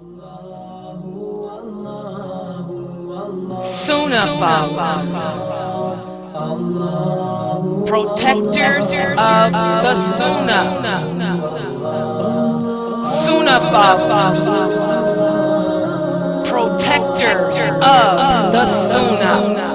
Sunnah followers, protectors of the Sunnah. Sunnah followers, protectors of the Sunnah.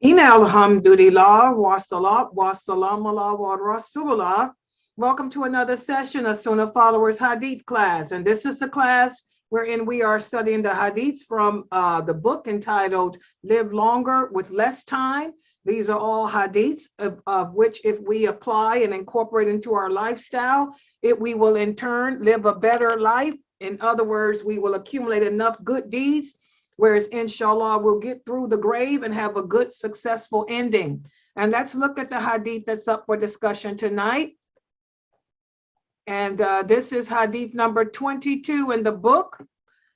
Ina alhamdulillah, wa salat, wa salam ala wa rasulullah. Welcome to another session of Sunnah Followers Hadith class. And this is the class wherein we are studying the Hadiths from the book entitled Live Longer with Less Time. These are all Hadiths of which if we apply and incorporate into our lifestyle, we will in turn live a better life. In other words, we will accumulate enough good deeds, whereas inshallah we'll get through the grave and have a good successful ending. And let's look at the hadith that's up for discussion tonight. And this is hadith number 22 in the book.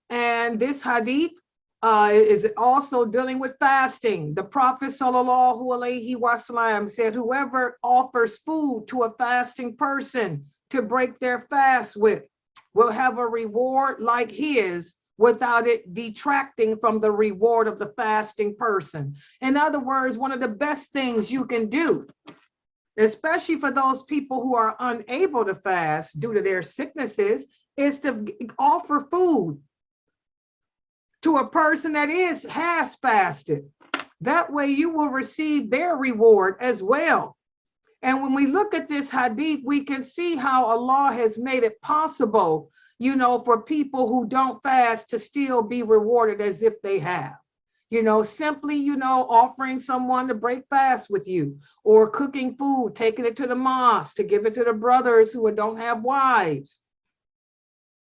And this hadith is also dealing with fasting. The Prophet sallallahu alaihi wasallam said, whoever offers food to a fasting person to break their fast with will have a reward like his, without it detracting from the reward of the fasting person. In other words, one of the best things you can do, especially for those people who are unable to fast due to their sicknesses, is to offer food to a person that has fasted. That way you will receive their reward as well. And when we look at this hadith, we can see how Allah has made it possible, for people who don't fast to still be rewarded as if they have. Simply, offering someone to break fast with you, or cooking food, taking it to the mosque to give it to the brothers who don't have wives.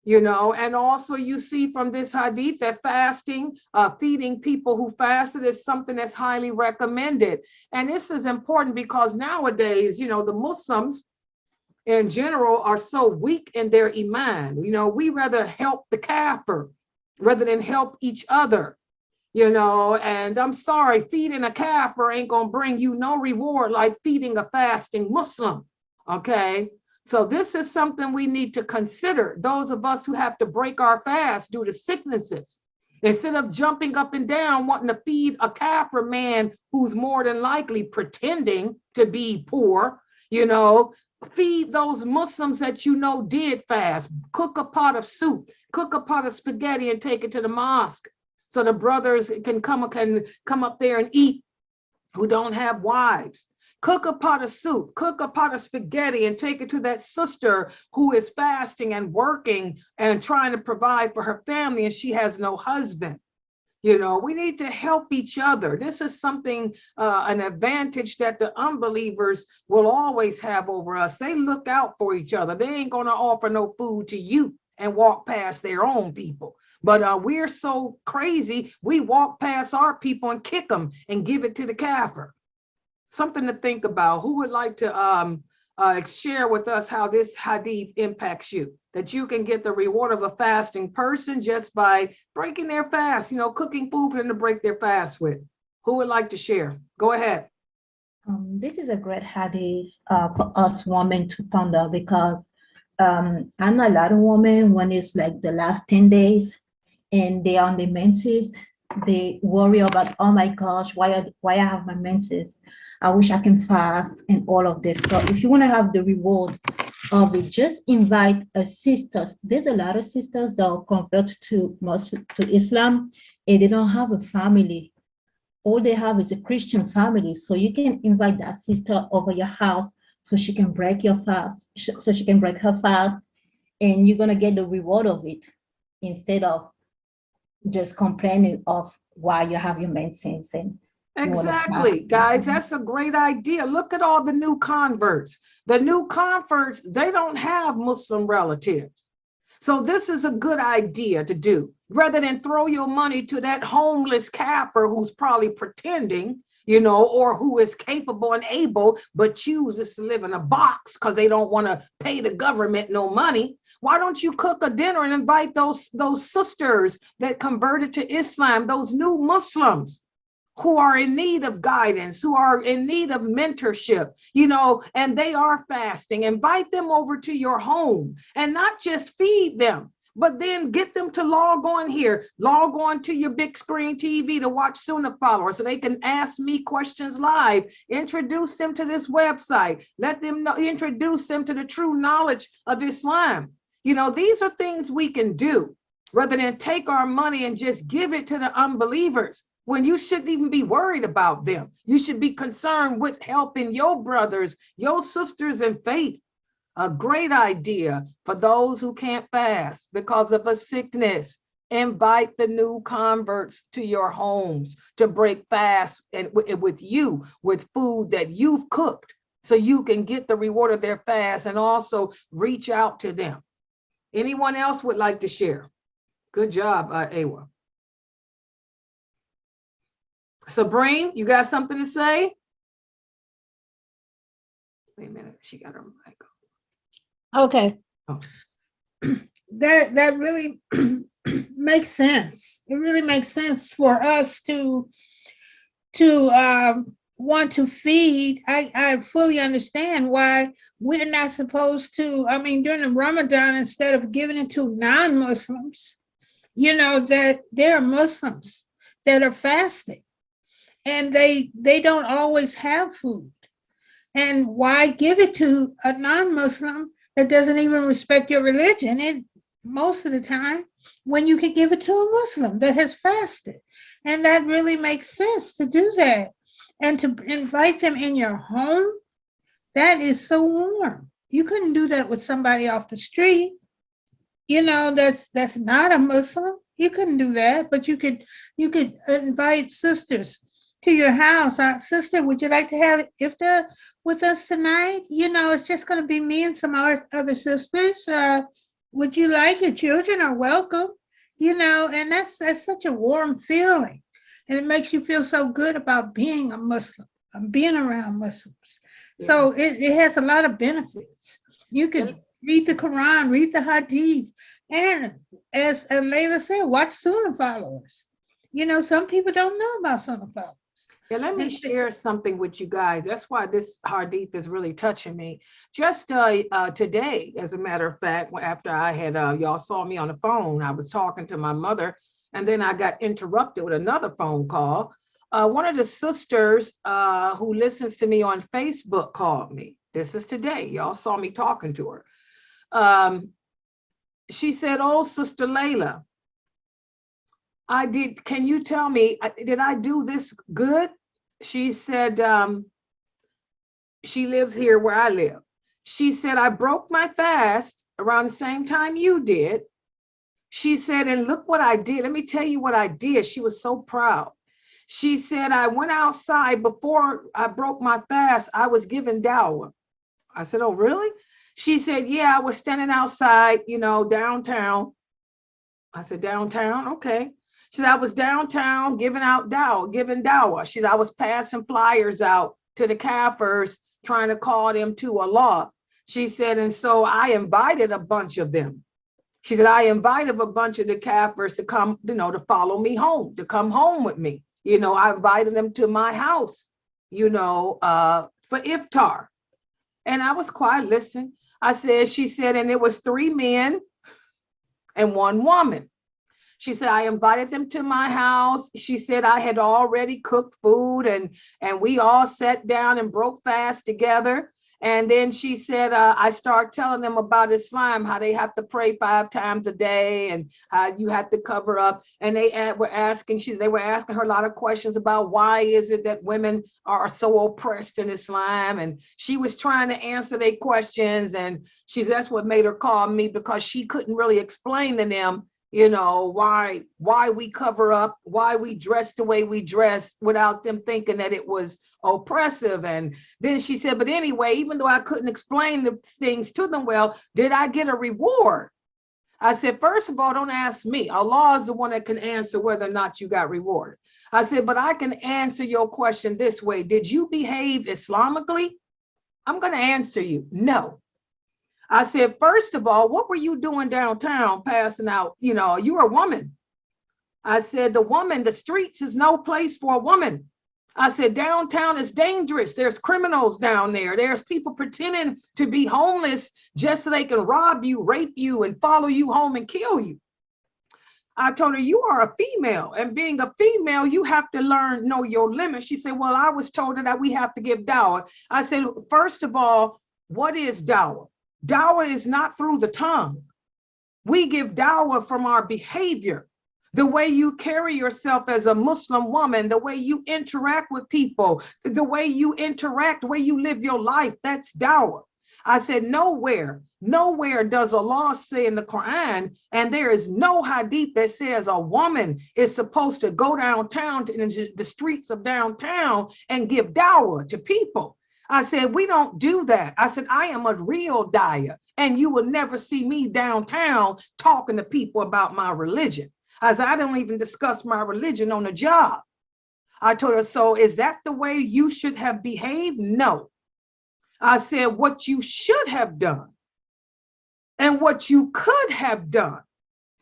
And also you see from this hadith that fasting, feeding people who fasted is something that's highly recommended. And this is important because nowadays, the Muslims in general are so weak in their iman. We rather help the kafir rather than help each other, and I'm sorry, feeding a kafir ain't gonna bring you no reward like feeding a fasting Muslim, okay? So this is something we need to consider, those of us who have to break our fast due to sicknesses. Instead of jumping up and down wanting to feed a kafir man who's more than likely pretending to be poor, feed those Muslims that did fast. Cook a pot of soup, cook a pot of spaghetti and take it to the mosque so the brothers can come up there and eat who don't have wives. Cook a pot of soup, cook a pot of spaghetti and take it to that sister who is fasting and working and trying to provide for her family and she has no husband. We need to help each other. This is something, an advantage that the unbelievers will always have over us. They look out for each other. They ain't gonna offer no food to you and walk past their own people. But we're so crazy, we walk past our people and kick them and give it to the kafir. Something to think about. Who would like to share with us how this hadith impacts you? That you can get the reward of a fasting person just by breaking their fast, cooking food for them to break their fast with. Who would like to share? Go ahead. This is a great hadith for us women to ponder because I know a lot of women, when it's like the last 10 days and they are on the menses, they worry about, oh my gosh, why I have my menses? I wish I can fast and all of this. So if you want to have the reward of it, just invite a sisters. There's a lot of sisters that are convert to Islam and they don't have a family. All they have is a Christian family. So you can invite that sister over your house so she can break your fast, so she can break her fast, and you're gonna get the reward of it instead of just complaining of why you have your menses. Exactly, guys, that's a great idea. Look at all the new converts. The new converts, they don't have Muslim relatives. So this is a good idea to do. Rather than throw your money to that homeless kafir who's probably pretending, or who is capable and able, but chooses to live in a box because they don't want to pay the government no money. Why don't you cook a dinner and invite those sisters that converted to Islam, those new Muslims who are in need of guidance, who are in need of mentorship, and they are fasting. Invite them over to your home and not just feed them, but then get them to log on to your big screen TV to watch Sunnah Followers so they can ask me questions live. Introduce them to this website. Let them know, introduce them to the true knowledge of Islam. These are things we can do rather than take our money and just give it to the unbelievers, when you shouldn't even be worried about them. You should be concerned with helping your brothers, your sisters in faith. A great idea for those who can't fast because of a sickness. Invite the new converts to your homes to break fast and with you, with food that you've cooked, so you can get the reward of their fast and also reach out to them. Anyone else would like to share? Good job, Awa. Sabrine, you got something to say? Wait a minute, she got her mic. Okay. Oh. That really makes sense. It really makes sense for us to want to feed. I fully understand why we're not supposed to. I mean, during the Ramadan, instead of giving it to non-Muslims, that there are Muslims that are fasting, and they don't always have food. And why give it to a non-Muslim that doesn't even respect your religion most of the time, when you can give it to a Muslim that has fasted? And that really makes sense to do that. And to invite them in your home, that is so warm. You couldn't do that with somebody off the street, that's not a Muslim. You couldn't do that, but you could invite sisters to your house. Sister, would you like to have iftaar with us tonight? It's just going to be me and some other sisters. Would you like? Your children are welcome. And that's such a warm feeling, and it makes you feel so good about being a Muslim, being around Muslims. Yeah. So it has a lot of benefits. You can read the Quran, read the Hadith, and as Layla said, watch Sunnah Followers. Some people don't know about Sunnah Followers. Yeah, let me share something with you guys. That's why this Hadith is really touching me. Just today, as a matter of fact, after I had, y'all saw me on the phone, I was talking to my mother, and then I got interrupted with another phone call. One of the sisters who listens to me on Facebook called me. This is today. Y'all saw me talking to her. She said, "Oh, Sister Layla, can you tell me, did I do this good?" She said, she lives here where I live. She said, "I broke my fast around the same time you did." She said, "And look what I did. Let me tell you what I did." She was so proud. She said, "I went outside before I broke my fast. I was given dawah." I said, "Oh, really?" She said, "Yeah, I was standing outside, downtown." I said, "Downtown? Okay." She said, "I was downtown giving dawah. She said, "I was passing flyers out to the Kafirs, trying to call them to Allah." She said, "And so I invited a bunch of them." She said, "I invited a bunch of the Kafirs to come, to follow me home, to come home with me. I invited them to my house, for iftar." And I was quiet, listen. She said, "And it was 3 men and 1 woman." She said, "I invited them to my house." She said, "I had already cooked food and we all sat down and broke fast together. And then she said, I started telling them about Islam, how they have to pray 5 times a day and how you have to cover up." And they were asking her a lot of questions about why is it that women are so oppressed in Islam. And she was trying to answer their questions. And that's what made her call me, because she couldn't really explain to them, why we cover up, why we dress the way we dress, without them thinking that it was oppressive. And then she said, "But anyway, even though I couldn't explain the things to them well, did I get a reward?" I said, "First of all, don't ask me. Allah is the one that can answer whether or not you got rewarded." I said, "But I can answer your question this way. Did you behave Islamically?" I'm going to answer you, no. I said, first of all, what were you doing downtown passing out? You know, you're a woman. I said, the streets is no place for a woman. I said, downtown is dangerous. There's criminals down there. There's people pretending to be homeless just so they can rob you, rape you, and follow you home and kill you. I told her, you are a female, and being a female, you have to know your limits. She said, well, I was told that we have to give dower. I said, first of all, what is dower? Dower is not through the tongue. We give dower from our behavior. The way you carry yourself as a Muslim woman, the way you interact with people, the way you interact, the way you live your life, that's dawah. I said, nowhere does Allah say in the Quran, and there is no hadith that says a woman is supposed to go downtown into the streets of downtown and give dawah to people. I said, we don't do that. I said, I am a real daya, and you will never see me downtown talking to people about my religion. I said, I don't even discuss my religion on the job. I told her, so is that the way you should have behaved? No. I said, what you should have done and what you could have done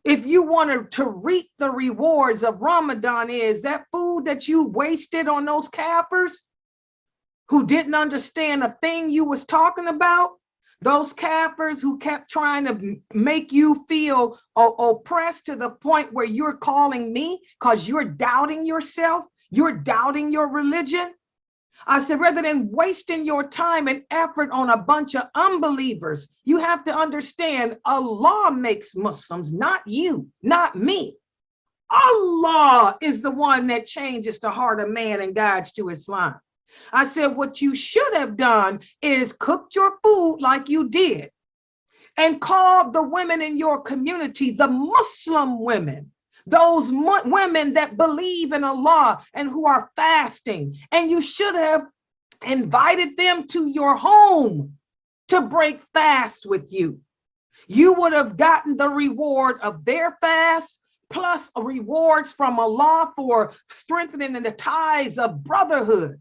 if you wanted to reap the rewards of Ramadan is that food that you wasted on those kafirs who didn't understand a thing you was talking about. Those kafirs who kept trying to make you feel oppressed to the point where you're calling me because you're doubting yourself, you're doubting your religion. I said, rather than wasting your time and effort on a bunch of unbelievers, you have to understand Allah makes Muslims, not you, not me. Allah is the one that changes the heart of man and guides to Islam. I said, what you should have done is cooked your food like you did and called the women in your community, the Muslim women, those women that believe in Allah and who are fasting. And you should have invited them to your home to break fasts with you. You would have gotten the reward of their fast, plus rewards from Allah for strengthening the ties of brotherhood,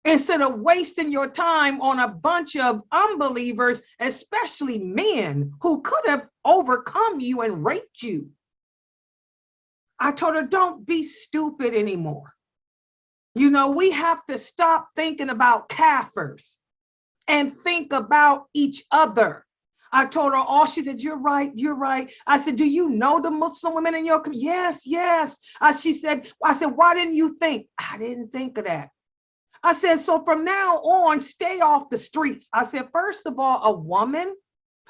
instead of wasting your time on a bunch of unbelievers, especially men who could have overcome you and raped you. I told her, don't be stupid anymore. You know, we have to stop thinking about kafirs and think about each other. I told her, oh, she said, you're right, you're right. I said, do you know the Muslim women in your community? Yes, yes. I said, why didn't you think? I didn't think of that. I said, so from now on, stay off the streets. I said, first of all,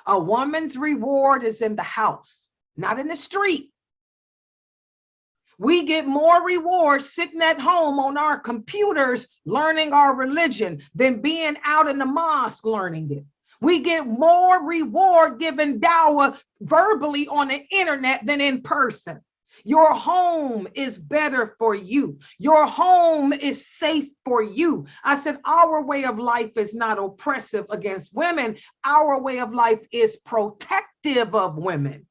a woman's reward is in the house, not in the street. We get more rewards sitting at home on our computers learning our religion than being out in the mosque learning it. We get more reward giving dawah verbally on the internet than in person. Your home is better for you. Your home is safe for you. I said, our way of life is not oppressive against women. Our way of life is protective of women.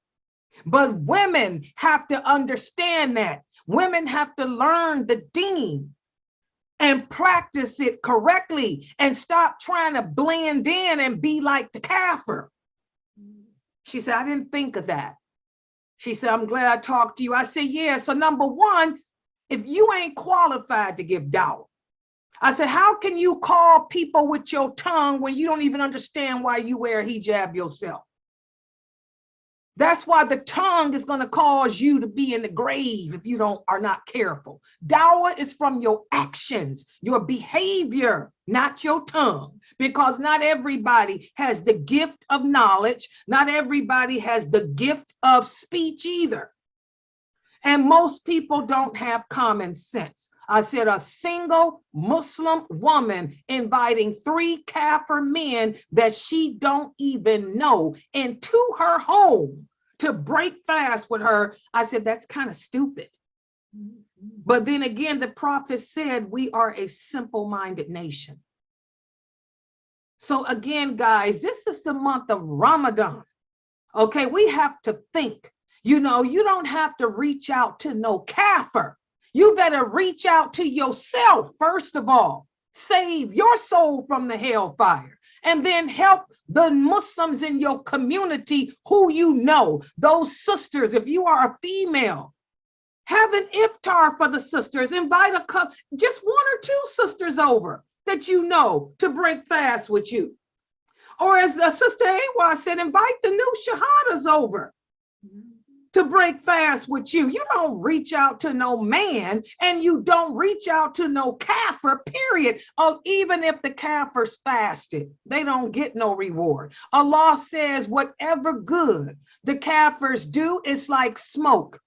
But women have to understand that. Women have to learn the deen and practice it correctly and stop trying to blend in and be like the kafir. She said, I didn't think of that. She said, I'm glad I talked to you. I said, yeah, so number one, if you ain't qualified to give dawah, I said, how can you call people with your tongue when you don't even understand why you wear a hijab yourself? That's why the tongue is going to cause you to be in the grave if you are not careful. Dawah is from your actions, your behavior, not your tongue, because not everybody has the gift of knowledge. Not everybody has the gift of speech either. And most people don't have common sense. I said, a single Muslim woman inviting 3 kafir men that she don't even know into her home to break fast with her. I said, that's kind of stupid. But then again, the prophet said we are a simple-minded nation. So again, guys, this is the month of Ramadan. Okay, we have to think. You know, you don't have to reach out to no kafir. You better reach out to yourself, first of all. Save your soul from the hellfire. And then help the Muslims in your community who you know, those sisters. If you are a female, have an iftar for the sisters. Invite just one or two sisters over that you know to break fast with you. Or as Sister Awa said, invite the new shahadas over to break fast with you. You don't reach out to no man, and you don't reach out to no kafir, period. Even if the kafirs fasted, they don't get no reward. Allah says whatever good the kafirs do, it's like smoke.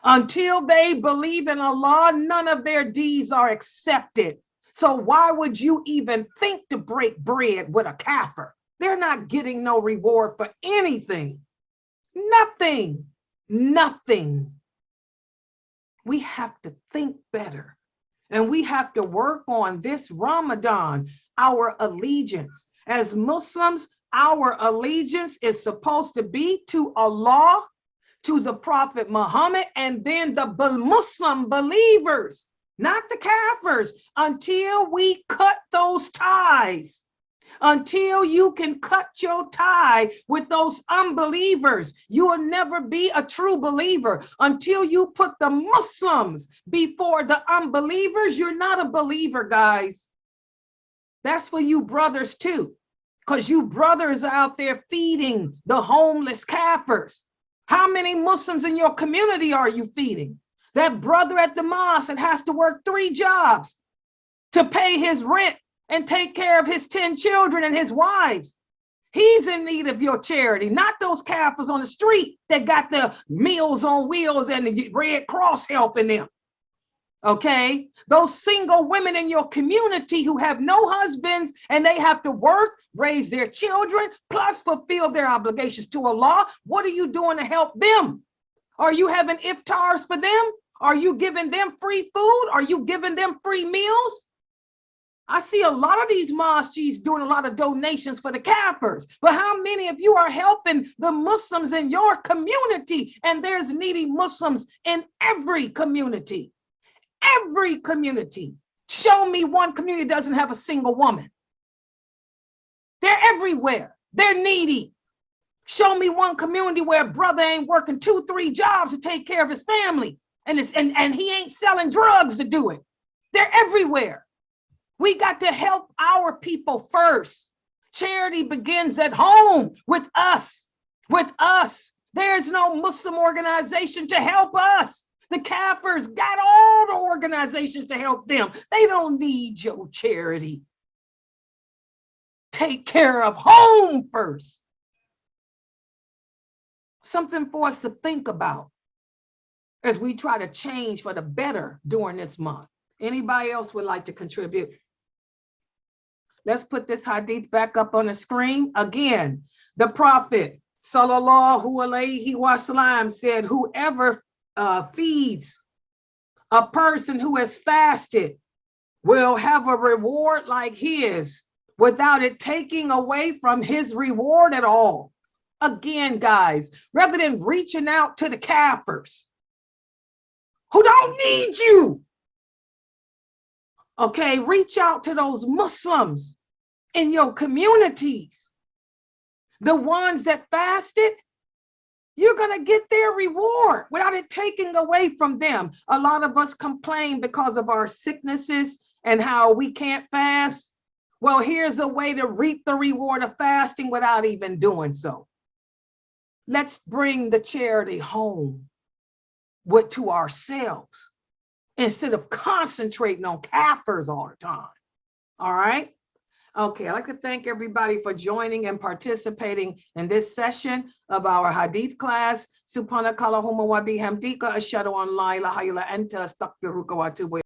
Until they believe in Allah, none of their deeds are accepted. So why would you even think to break bread with a kafir? They're not getting no reward for anything. Nothing. Nothing. We have to think better, and we have to work on this Ramadan, our allegiance. As Muslims, our allegiance is supposed to be to Allah, to the Prophet Muhammad, and then the Muslim believers, not the Kafirs, until we cut those ties. Until you can cut your tie with those unbelievers, you will never be a true believer. Until you put the Muslims before the unbelievers, you're not a believer, guys. That's for you brothers too, because you brothers are out there feeding the homeless Kafirs. How many Muslims in your community are you feeding? That brother at the mosque that has to work 3 jobs to pay his rent and take care of his 10 children and his wives. He's in need of your charity, not those Kafirs on the street that got the Meals on Wheels and the Red Cross helping them. Okay? Those single women in your community who have no husbands and they have to work, raise their children, plus fulfill their obligations to Allah. What are you doing to help them? Are you having iftars for them? Are you giving them free food? Are you giving them free meals? I see a lot of these mosques doing a lot of donations for the Kafirs, but how many of you are helping the Muslims in your community? And there's needy Muslims in every community. Every community. Show me one community that doesn't have a single woman. They're everywhere. They're needy. Show me one community where a brother ain't working 2, 3 jobs to take care of his family, and he ain't selling drugs to do it. They're everywhere. We got to help our people first. Charity begins at home with us. With us. There's no Muslim organization to help us. The Kafirs got all the organizations to help them. They don't need your charity. Take care of home first. Something for us to think about as we try to change for the better during this month. Anybody else would like to contribute? Let's put this hadith back up on the screen. Again, the Prophet sallallahu alaihi wasallam said, whoever feeds a person who has fasted will have a reward like his without it taking away from his reward at all. Again, guys, rather than reaching out to the Kafirs who don't need you, okay, reach out to those Muslims in your communities. The ones that fasted, you're going to get their reward without it taking away from them. A lot of us complain because of our sicknesses and how we can't fast. Well, here's a way to reap the reward of fasting without even doing so. Let's bring the charity home to ourselves instead of concentrating on Kafirs all the time. All right? Okay, I'd like to thank everybody for joining and participating in this session of our Hadith class. Subhanakallahumma wa bihamdika ashhadu an la ilaha illa anta astaghfiruka wa atubu